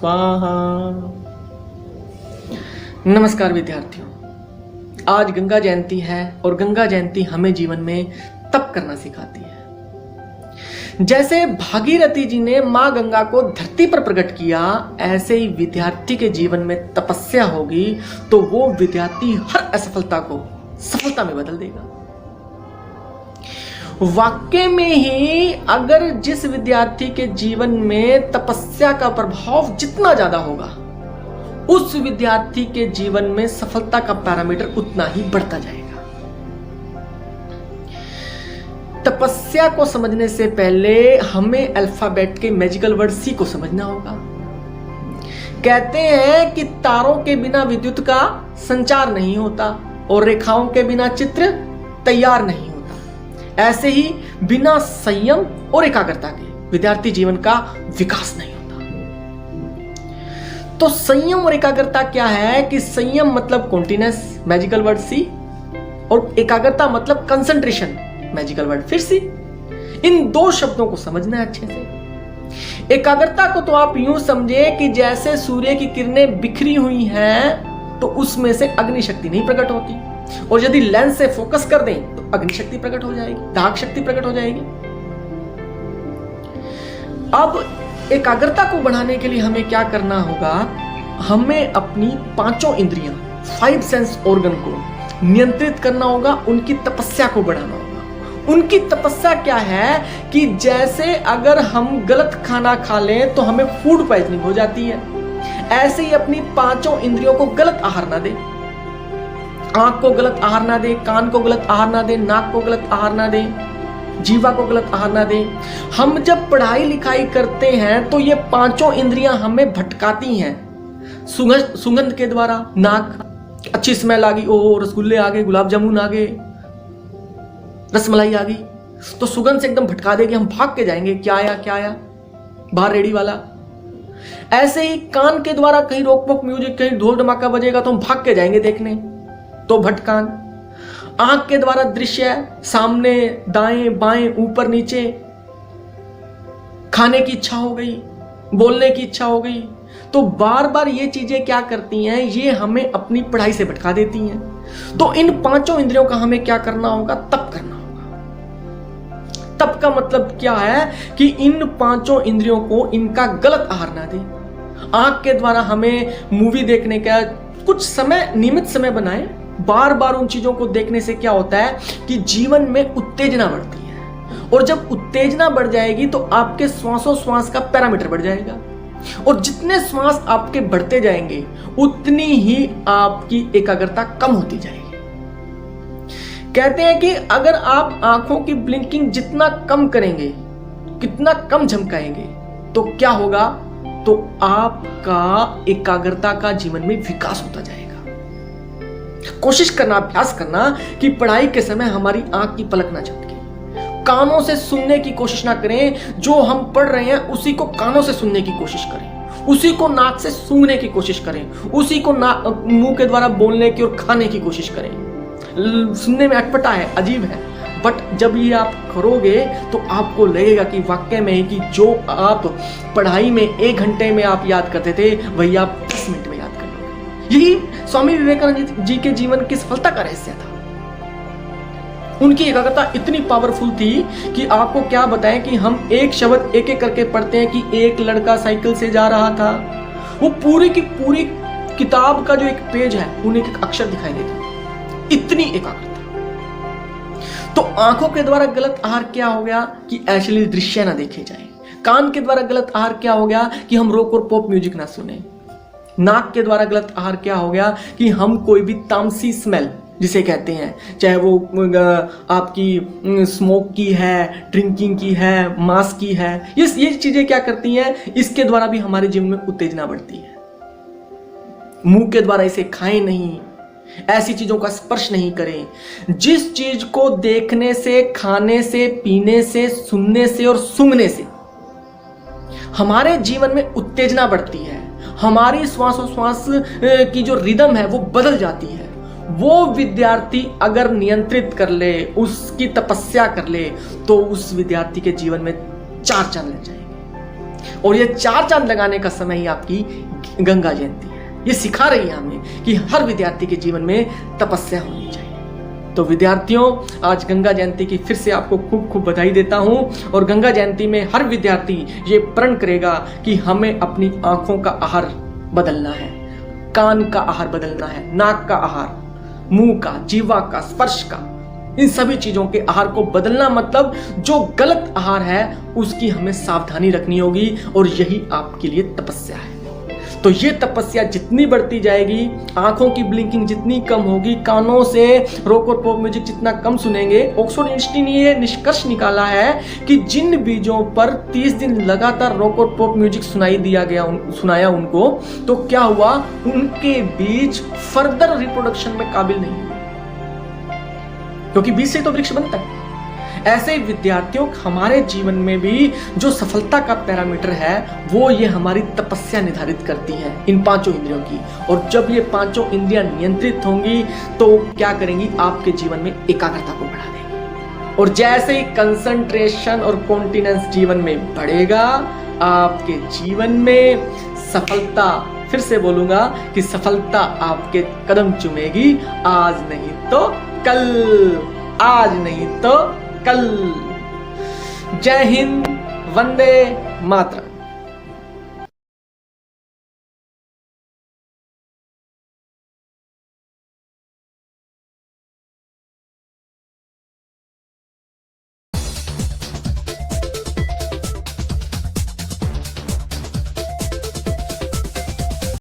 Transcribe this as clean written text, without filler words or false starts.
स्वाहा। नमस्कार विद्यार्थियों, आज गंगा जयंती है और गंगा जयंती हमें जीवन में तप करना सिखाती है। जैसे भागीरथी जी ने मां गंगा को धरती पर प्रकट किया, ऐसे ही विद्यार्थी के जीवन में तपस्या होगी तो वो विद्यार्थी हर असफलता को सफलता में बदल देगा। वाक्य में ही अगर जिस विद्यार्थी के जीवन में तपस्या का प्रभाव जितना ज्यादा होगा, उस विद्यार्थी के जीवन में सफलता का पैरामीटर उतना ही बढ़ता जाएगा। तपस्या को समझने से पहले हमें अल्फाबेट के मैजिकल वर्ड सी को समझना होगा। कहते हैं कि तारों के बिना विद्युत का संचार नहीं होता और रेखाओं के बिना चित्र तैयार नहीं होता। ऐसे ही बिना संयम और एकाग्रता के विद्यार्थी जीवन का विकास नहीं होता। तो संयम और एकाग्रता क्या है कि संयम मतलब कॉन्टिन्यूअस, मैजिकल वर्ड सी, और एकाग्रता मतलब कंसंट्रेशन, मैजिकल वर्ड फिर सी। इन दो शब्दों को समझना है अच्छे से। एकाग्रता को तो आप यूं समझे कि जैसे सूर्य की किरणें बिखरी हुई हैं तो उसमें से अग्नि शक्ति नहीं प्रकट होती, और यदि लेंस से फोकस कर दें तो अग्नि शक्ति प्रकट हो जाएगी, दाहक शक्ति प्रकट हो जाएगी। अब एकाग्रता को बढ़ाने के लिए हमें क्या करना होगा? हमें अपनी पांचों इंद्रियां, 5 सेंस ऑर्गन को नियंत्रित करना होगा, उनकी तपस्या को बढ़ाना होगा। उनकी तपस्या क्या है कि जैसे अगर हम गलत खाना खा लें तो हमें फूड पॉइजनिंग हो जाती है, ऐसे ही अपनी पांचों इंद्रियों को गलत आहार ना दें। आंख को गलत आहार ना दे, कान को गलत आहार ना दे, नाक को गलत आहार ना दे, जीवा को गलत आहार ना दे। हम जब पढ़ाई लिखाई करते हैं तो ये पांचों इंद्रियां हमें भटकाती हैं। सुगंध के द्वारा, नाक अच्छी स्मेल आ गई, ओ रसगुल्ले आ गए, गुलाब जामुन आ गए, रसमलाई आ गई, तो सुगंध से एकदम भटका देगी, हम भाग के जाएंगे, क्या आया क्या आया, बाहर रेडी वाला। ऐसे ही कान के द्वारा कहीं रोक पोक म्यूजिक, कहीं ढोल धमाका बजेगा तो हम भाग के जाएंगे देखने, तो भटकान। आंख के द्वारा दृश्य, सामने दाएं बाएं ऊपर नीचे, खाने की इच्छा हो गई, बोलने की इच्छा हो गई, तो बार बार ये चीजें क्या करती हैं, ये हमें अपनी पढ़ाई से भटका देती हैं। तो इन पांचों इंद्रियों का हमें क्या करना होगा? तप करना होगा। तप का मतलब क्या है कि इन पांचों इंद्रियों को इनका गलत आहार ना दें। आंख के द्वारा हमें मूवी देखने का कुछ समय, नियमित समय बनाएं। बार बार उन चीजों को देखने से क्या होता है कि जीवन में उत्तेजना बढ़ती है, और जब उत्तेजना बढ़ जाएगी तो आपके श्वासोश्वास का पैरामीटर बढ़ जाएगा, और जितने श्वास आपके बढ़ते जाएंगे उतनी ही आपकी एकाग्रता कम होती जाएगी। कहते हैं कि अगर आप आंखों की ब्लिंकिंग जितना कम करेंगे, कितना कम झमकाएंगे, तो क्या होगा? तो आपका एकाग्रता का जीवन में विकास होता जाएगा। कोशिश करना, अभ्यास करना कि पढ़ाई के समय हमारी आंख की पलक ना झपके। कानों से सुनने की कोशिश ना करें, जो हम पढ़ रहे हैं उसी को कानों से सुनने की कोशिश करें, उसी को नाक से सूंघने की कोशिश करें, उसी को मुंह के द्वारा बोलने की और खाने की कोशिश करें। सुनने में अटपटा है, अजीब है, बट जब ये आप करोगे तो आपको लगेगा कि वाकई में कि जो आप पढ़ाई में 1 घंटे में आप याद करते थे वही आप 10 मिनट में याद कर लोगे। यही स्वामी विवेकानंद जी के जीवन की सफलता का रहस्य था। उनकी एकाग्रता इतनी पावरफुल थी कि आपको क्या बताएं कि हम एक शब्द एक एक करके पढ़ते हैं कि एक लड़का साइकिल से जा रहा था, वो पूरी की पूरी किताब का जो एक पेज है उन्हें एक अक्षर दिखाई देता, इतनी एकाग्रता। तो आंखों के द्वारा गलत आहार क्या हो गया कि अश्लील दृश्य ना देखे जाए। कान के द्वारा गलत आहार क्या हो गया कि हम रॉक और पॉप म्यूजिक ना सुने। नाक के द्वारा गलत आहार क्या हो गया कि हम कोई भी तामसी स्मेल जिसे कहते हैं, चाहे वो आपकी स्मोक की है, ड्रिंकिंग की है, मांस की है, ये चीजें क्या करती हैं, इसके द्वारा भी हमारे जीवन में उत्तेजना बढ़ती है। मुंह के द्वारा इसे खाएं नहीं, ऐसी चीजों का स्पर्श नहीं करें। जिस चीज को देखने से, खाने से, पीने से, सुनने से और सूंघने से हमारे जीवन में उत्तेजना बढ़ती है, हमारी श्वासोश्वास की जो रिदम है वो बदल जाती है, वो विद्यार्थी अगर नियंत्रित कर ले, उसकी तपस्या कर ले, तो उस विद्यार्थी के जीवन में 4 चांद लग जाएंगे। और ये 4 चांद लगाने का समय ही आपकी गंगा जयंती है। ये सिखा रही है हमें कि हर विद्यार्थी के जीवन में तपस्या होनी चाहिए। तो विद्यार्थियों, आज गंगा जयंती की फिर से आपको खूब खूब बधाई देता हूं। और गंगा जयंती में हर विद्यार्थी ये प्रण करेगा कि हमें अपनी आंखों का आहार बदलना है, कान का आहार बदलना है, नाक का आहार, मुंह का, जीवा का, स्पर्श का, इन सभी चीजों के आहार को बदलना, मतलब जो गलत आहार है उसकी हमें सावधानी रखनी होगी। और यही आपके लिए तपस्या है। तो ये तपस्या जितनी बढ़ती जाएगी, आंखों की ब्लिंकिंग जितनी कम होगी, कानों से रॉक और पॉप म्यूजिक जितना कम सुनेंगे। ऑक्सफोर्ड यूनिवर्सिटी ने ये निष्कर्ष निकाला है कि जिन बीजों पर 30 दिन लगातार रॉक और पॉप म्यूजिक सुनाया उनको, तो क्या हुआ, उनके बीज फर्दर रिप्रोडक्शन में काबिल नहीं हुए, क्योंकि बीज से तो वृक्ष बनता है। ऐसे विद्यार्थियों, हमारे जीवन में भी जो सफलता का पैरामीटर है वो ये हमारी तपस्या निर्धारित करती है, इन 5 इंद्रियों की। और जब ये 5 इंद्रियां नियंत्रित होंगी तो क्या करेंगी, आपके जीवन में एकाग्रता को बढ़ा देंगी। और जैसे ही कंसंट्रेशन और कॉन्टिनेंस जीवन में बढ़ेगा, आपके जीवन में सफलता, फिर से बोलूंगा कि सफलता आपके कदम चूमेगी, आज नहीं तो कल, आज नहीं तो कल। जय हिंद, वंदे मातरम।